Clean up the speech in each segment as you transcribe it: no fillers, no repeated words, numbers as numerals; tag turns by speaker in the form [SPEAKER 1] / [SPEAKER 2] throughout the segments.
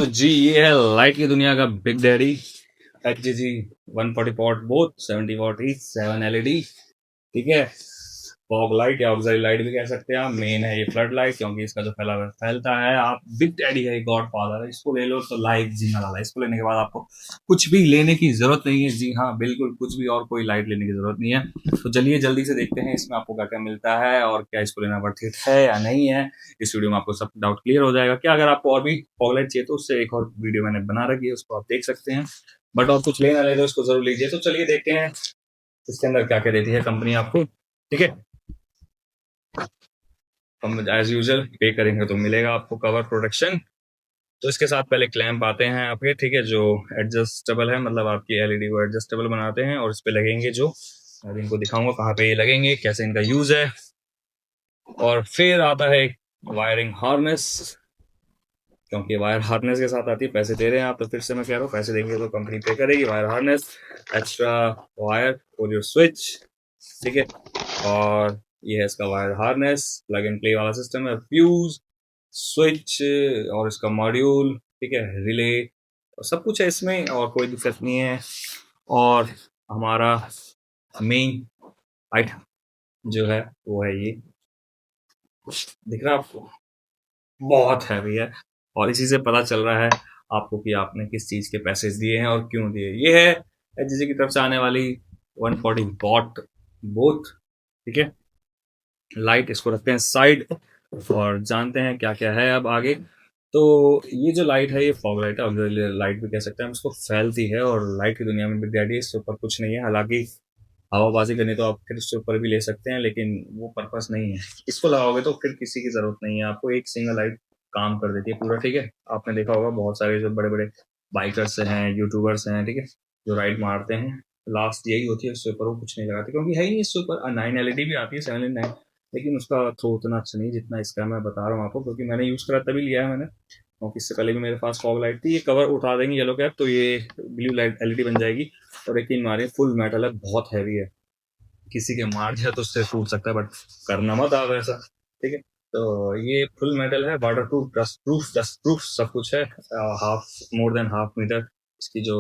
[SPEAKER 1] तो जी ये है लाइट की दुनिया का big daddy HGG 140 what both 70 what E 7 LED। ठीक है, फॉग लाइट या ऑक्सिलरी लाइट भी कह सकते हैं आप। मेन है ये फ्लड लाइट, क्योंकि इसका जो फैलता है। आप बिग डैडी है, गॉड फादर है, इसको ले लो तो लाइफ जीने वाला है। इसको लेने के बाद आपको कुछ भी लेने की जरूरत नहीं है। जी हाँ, बिल्कुल कुछ भी और कोई लाइट लेने की जरूरत नहीं है। तो चलिए जल्दी से देखते हैं इसमें आपको क्या क्या मिलता है और क्या इसको लेना वर्थ इट है या नहीं है। इस वीडियो में आपको सब डाउट क्लियर हो जाएगा। क्या अगर आपको और भी फॉग लाइट चाहिए तो उससे एक और वीडियो मैंने बना रखी है, उसको आप देख सकते हैं। बट और कुछ लेना ले तो उसको जरूर लीजिए। तो चलिए देखते हैं इसके अंदर क्या क्या देती है कंपनी आपको। ठीक है, हम एज यूजल पे करेंगे तो मिलेगा आपको कवर प्रोटेक्शन। तो इसके साथ पहले क्लैंप आते हैं आपके, ठीक है, जो एडजस्टेबल है, मतलब आपकी एलईडी को एडजस्टेबल बनाते हैं और इस पे लगेंगे जो मैं इनको दिखाऊंगा कहाँ पे ये लगेंगे, कैसे इनका यूज है। और फिर आता है वायरिंग हार्नेस, क्योंकि वायर हार्नेस के साथ आती है। पैसे दे रहे हैं आप तो फिर से मैं कह रहा हूँ, पैसे देंगे तो कंपनी पे करेगी। Wire harness, extra wire for your switch, ठीक है। और ये है इसका wire harness, plug and play वाला सिस्टम है, फ्यूज, स्विच और इसका मॉड्यूल, ठीक है, रिले, सब कुछ है इसमें और कोई दिक्कत नहीं है। और हमारा मेन आइटम जो है वो है ये, दिख रहा है आपको, बहुत हैवी है। और इसी से पता चल रहा है आपको कि आपने किस चीज के पैसेज दिए हैं और क्यों दिए। ये है HGG की तरफ से आने वाली 140 वॉट बोथ, ठीक है, लाइट। इसको रखते हैं साइड और जानते हैं क्या क्या है अब आगे। तो ये जो लाइट है ये फॉग लाइट है, ऑक्सिलरी लाइट भी कह सकते हैं हम इसको। फैलती है और लाइट की दुनिया में बिग डैडी है, इसके ऊपर कुछ नहीं है। हालांकि हवाबाजी करनी तो आप फिर इसके ऊपर भी ले सकते हैं, लेकिन वो पर्पस नहीं है। इसको लगाओगे तो फिर किसी की जरूरत नहीं है आपको, एक सिंगल लाइट काम कर देती है पूरा। ठीक है, आपने देखा होगा बहुत सारे जो बड़े बड़े बाइकर्स हैं, यूट्यूबर्स हैं, ठीक है, जो राइड मारते हैं, लास्ट यही होती है, उसके ऊपर वो कुछ नहीं लगाते, क्योंकि है ही नहीं। इसके ऊपर 9 LED भी आती है, 7 9, लेकिन उसका थ्रो उतना अच्छा नहीं जितना इसका मैं बता रहा हूँ आपको, क्योंकि मैंने यूज़ करा तभी लिया है मैंने। क्योंकि इससे पहले भी मेरे पास फॉग लाइट थी। ये कवर उठा देंगे येलो कैप तो ये ब्लू लाइट LED बन जाएगी। और यकीन मारिए फुल मेटल है, बहुत हैवी है, किसी के मार दिया तो उससे टूट सकता है, बट करना मत आप ऐसा, ठीक है। तो ये फुल मेटल है, वाटर प्रूफ, डस्ट प्रूफ सब कुछ है। Half, more than half metre इसकी जो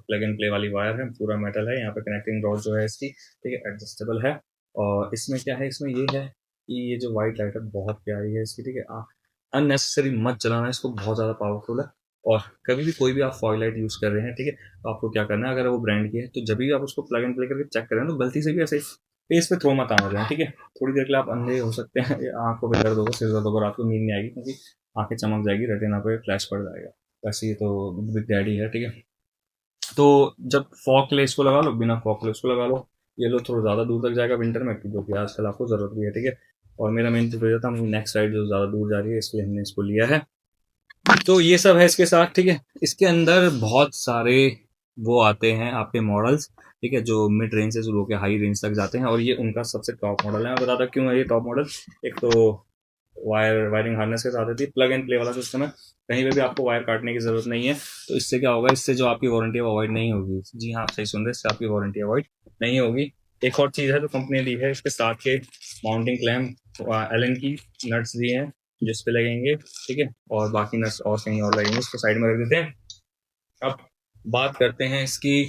[SPEAKER 1] प्लग एंड प्ले वाली वायर है, पूरा मेटल है। यहाँ पे कनेक्टिंग रॉड जो है इसकी, ठीक है, एडजस्टेबल है। और इसमें क्या है, इसमें ये है कि ये जो वाइट लाइट है बहुत प्यारी है इसकी, ठीक है। अननेसेसरी मत चलाना इसको, बहुत ज़्यादा पावरफुल है। और कभी भी कोई भी आप फॉग लाइट यूज़ कर रहे हैं, ठीक है, तो आपको क्या करना है, अगर वो ब्रांड की है तो जब भी आप उसको प्लग एंड प्ले करके चेक करें तो गलती से भी ऐसे फेस पे थ्रो मत आना जाए, ठीक है। थोड़ी देर के लिए आप अंधे हो सकते हैं, आंखों पे दर्द होगा, सिर दर्द होगा, आपको नींद नहीं आएगी, क्योंकि आंखें चमक जाएगी, रेटिना पे फ्लैश पड़ जाएगा। वैसे ये तो बिग डैडी है, ठीक है। तो जब फॉग के लिए इसको लगा लो, बिना फॉग के लिए इसको लगा लो, ये लो थोड़ा ज़्यादा दूर तक जाएगा विंटर में, जो कि आजकल आपको ज़रूरत भी है, ठीक है। और मेरा मेन तो था नेक्स्ट राइड जो ज़्यादा दूर जा रही है, इसलिए हमने इसको लिया है। तो ये सब है इसके साथ, ठीक है। इसके अंदर बहुत सारे वो आते हैं आपके मॉडल्स, ठीक है, जो मिड रेंज से शुरू होकर हाई रेंज तक जाते हैं, और ये उनका सबसे टॉप मॉडल है। मैं बताता क्यों है ये टॉप मॉडल। एक तो वायरिंग हार्नेस के साथ आती है, प्लग एंड प्ले वाला सिस्टम है, कहीं पे भी आपको वायर काटने की जरूरत नहीं है। तो इससे क्या होगा, इससे जो आपकी वारंटी है वो अवॉइड नहीं होगी। जी हाँ, आप सही सुन रहे हैं, इससे आपकी वारंटी अवॉइड नहीं होगी। एक और चीज़ है जो कंपनी ने दी है, इसके साथ के माउंटिंग क्लैम्प एलन की नट्स दिए हैं जिस पे लगेंगे, ठीक है। और बाकी नट्स और कहीं और लगेंगे, इसको साइड में रख देते हैं। अब बात करते हैं इसकी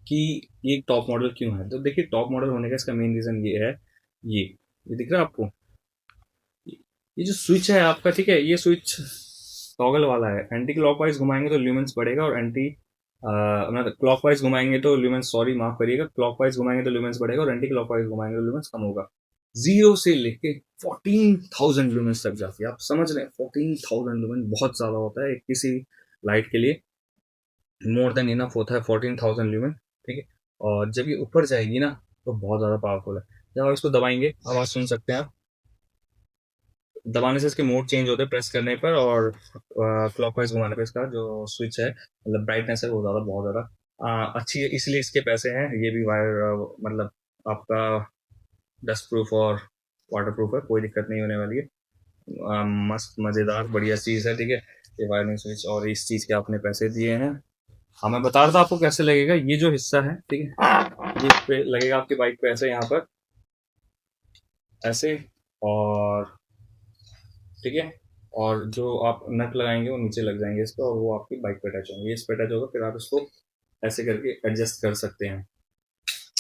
[SPEAKER 1] कि ये टॉप मॉडल क्यों है। तो देखिए, टॉप मॉडल होने का इसका मेन रीज़न ये है, ये दिख रहा है आपको, ये जो स्विच है आपका, ठीक है, ये स्विच टॉगल वाला है। एंटी क्लॉकवाइज घुमाएंगे तो ल्यूमेंस बढ़ेगा, और एंटी मतलब क्लॉकवाइज घुमाएंगे तो ल्यूमेंस, सॉरी माफ करिएगा, क्लॉकवाइज घुमाएंगे तो ल्यूमेंस बढ़ेगा और एंटी क्लॉकवाइज घुमाएंगे तो ल्यूमेंस कम होगा। 0 से लेके 14,000 ल्यूमेंस तक जाती है। आप समझ रहे हैं, 14,000 ल्यूमेंस बहुत ज्यादा होता है एक किसी लाइट के लिए, मोर देन इनफ होता है 14,000 ल्यूमेन, ठीक है। और जब ये ऊपर जाएगी ना तो बहुत ज्यादा पावरफुल है। जब आप इसको दबाएंगे आवाज सुन सकते हैं आप, दबाने से इसके मोड चेंज होते हैं प्रेस करने पर, और क्लॉकवाइज घुमाने पर इसका जो स्विच है, मतलब ब्राइटनेस है, वो ज़्यादा बहुत ज़्यादा अच्छी है, इसलिए इसके पैसे हैं। ये भी वायर मतलब आपका डस्ट प्रूफ और वाटर प्रूफ है, कोई दिक्कत नहीं होने वाली है। मस्त मज़ेदार बढ़िया चीज़ है, ठीक है, ये वायरिंग स्विच। और इस चीज़ के आपने पैसे दिए हैं। हाँ, मैं बता रहा था आपको कैसे लगेगा। ये जो हिस्सा है, ठीक है, ये पे लगेगा आपकी बाइक पे ऐसे, यहाँ पर ऐसे, और ठीक है, और जो आप नट लगाएंगे वो नीचे लग जाएंगे इस पर, और वो आपकी बाइक पे अटैच होंगे। इस पे अटैच होगा, फिर आप इसको ऐसे करके एडजस्ट कर सकते हैं।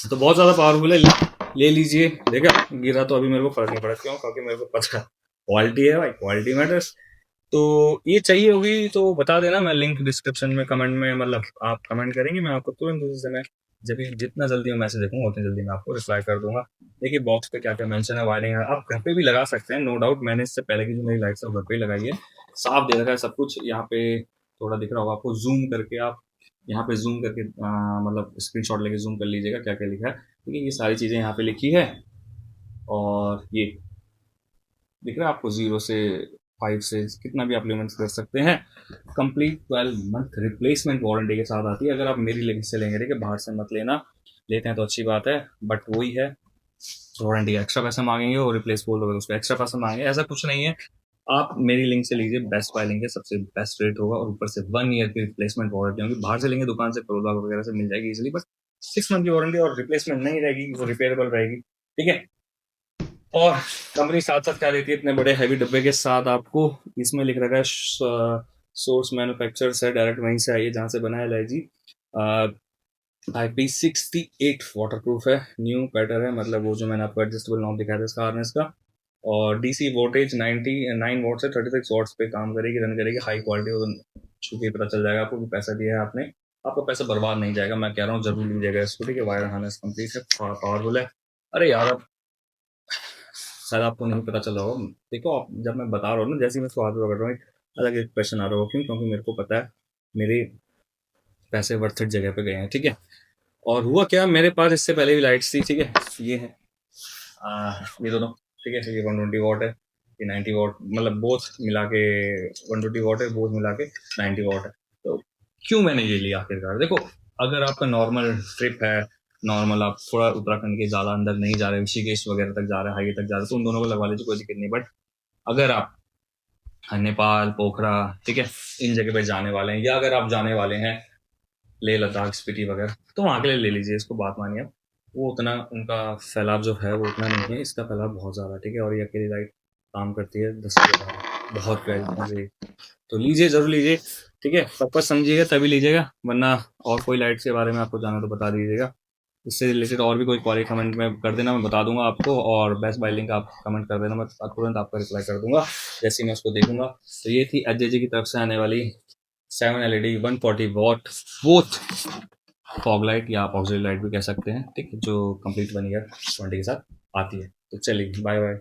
[SPEAKER 1] तो बहुत ज़्यादा पावरफुल है, ले लीजिए। देखा, गिरा तो अभी मेरे को फर्क नहीं पड़ा, क्यों? क्योंकि मेरे को पता क्वालिटी है भाई, क्वालिटी मैटर्स। तो ये चाहिए होगी तो बता देना, मैं लिंक डिस्क्रिप्शन में कमेंट में, मतलब आप कमेंट करेंगे मैं आपको तुरंत उस समय, जब भी जितना जल्दी मैं मैसेज देखूंगा उतनी जल्दी मैं आपको रिप्लाई कर दूंगा। देखिए बॉक्स पे क्या क्या मेंशन है, वायरिंग है, आप घर पे भी लगा सकते हैं, नो डाउट। मैंने इससे पहले की जो मेरी लाइट्स है वो घर पे ही लगाई है, साफ दे रखा है सब कुछ। यहाँ पे थोड़ा दिख रहा होगा आपको, जूम करके आप यहाँ पे जूम करके मतलब स्क्रीनशॉट लेके जूम कर लीजिएगा क्या क्या लिखा है। ठीक है, ये सारी चीज़ें यहाँ पे लिखी है। और ये दिख रहा है आपको, 0 से 5 से कितना भी आप लिमिट कर सकते हैं। कंप्लीट 12 मंथ रिप्लेसमेंट वारंटी के साथ आती है। अगर आप मेरी लिंक से लेंगे, ठीक है, बाहर से मत लेना, लेते हैं तो अच्छी बात है, बट वही है वारंटी। एक्स्ट्रा पैसे मांगेंगे और रिप्लेस बोल दोगे उसको एक्स्ट्रा पैसे मांगेंगे, ऐसा कुछ नहीं है। आप मेरी लिंक से लीजिए, बेस्ट बाय लिंक है, सबसे बेस्ट रेट होगा, और ऊपर से 1 ईयर की रिप्लेसमेंट वारंटी होगी। बाहर से लेंगे दुकान से, प्रोडक्ट वगैरह से मिल जाएगी इजिली, बट 6 मंथ की वारंटी और रिप्लेसमेंट नहीं रहेगी, वो रिपेयरेबल रहेगी। ठीक है, और कंपनी साथ साथ क्या देती है, इतने बड़े हैवी डब्बे के साथ आपको इसमें लिख रखा है सोर्स मैन्युफैक्चर है, डायरेक्ट वहीं से आई है जहाँ से बना है LIG। IP68 वाटर प्रूफ है, न्यू पैटर्न है, मतलब वो जो मैंने आपको एडजस्टेबल नॉब दिखाया था इसका, हार्नेस का। और DC वोल्टेज 99 वोट से 36 वोट्स पे काम करेगी, रन करेगी, हाई क्वालिटी। और छू के पता चल जाएगा आपको कि पैसा दिया है आपने, आपका पैसा बर्बाद नहीं जाएगा। मैं कह रहा हूँ जरूर लीजिएगा इसको, ठीक है। वायर हार्नेस कंप्लीट है, पावरफुल है। अरे यार, अब शायद आपको नहीं पता चला होगा, देखो आप, जब मैं बता रहा हूँ ना, जैसे ही मैं इसको हाथ में पकड़ रहा हूँ, एक अलग एक क्वेश्चन आ रहा होगा, क्यों? क्योंकि मेरे को पता है मेरे पैसे वर्थ जगह पे गए हैं, ठीक है। और हुआ क्या, मेरे पास इससे पहले भी लाइट्स थी, ठीक है, ये है ये दोनों, ठीक है। ये 120 वॉट है, ये 90 वॉट, मतलब बोथ मिला के 120 वॉट है, बोथ मिला के 90 वॉट है। तो क्यों मैंने ये लिया आखिरकार? देखो, अगर आपका नॉर्मल ट्रिप है, नॉर्मल आप थोड़ा उत्तराखंड के ज़्यादा अंदर नहीं जा रहे, ऋषिकेश वगैरह तक जा रहे हैं, हाईवे तक जा रहे हैं, तो उन दोनों को लगवा लीजिए, कोई दिक्कत नहीं। बट अगर आप नेपाल, पोखरा, ठीक है, इन जगह पे जाने वाले हैं, या अगर आप जाने वाले हैं लेह लद्दाख, स्पीति वगैरह, तो वहाँ के लिए ले लीजिए इसको, बात मानिए आप। वो उतना उनका फैलाव जो है वो उतना नहीं है, इसका फैलाव बहुत ज़्यादा, ठीक है। और ये अकेली लाइट काम करती है 10 से 12, बहुत प्यारी। तो लीजिए, जरूर लीजिए, ठीक है। पर्पज समझिएगा तभी लीजिएगा, वरना और कोई लाइट के बारे में आपको जाना तो बता दीजिएगा। इससे रिलेटेड और भी कोई क्वारी कमेंट में कर देना, मैं बता दूंगा आपको। और बेस्ट बाय लिंक आप कमेंट कर देना, मैं तुरंत आपका रिप्लाई कर दूंगा जैसे ही मैं उसको देखूंगा। तो ये थी HJJ की तरफ से आने वाली 7 LED 140 what both fog light, या आप ऑक्सिलरी लाइट भी कह सकते हैं, ठीक है, जो कंप्लीट 1 ईयर वारंटी के साथ आती है। तो चलिए, बाय बाय।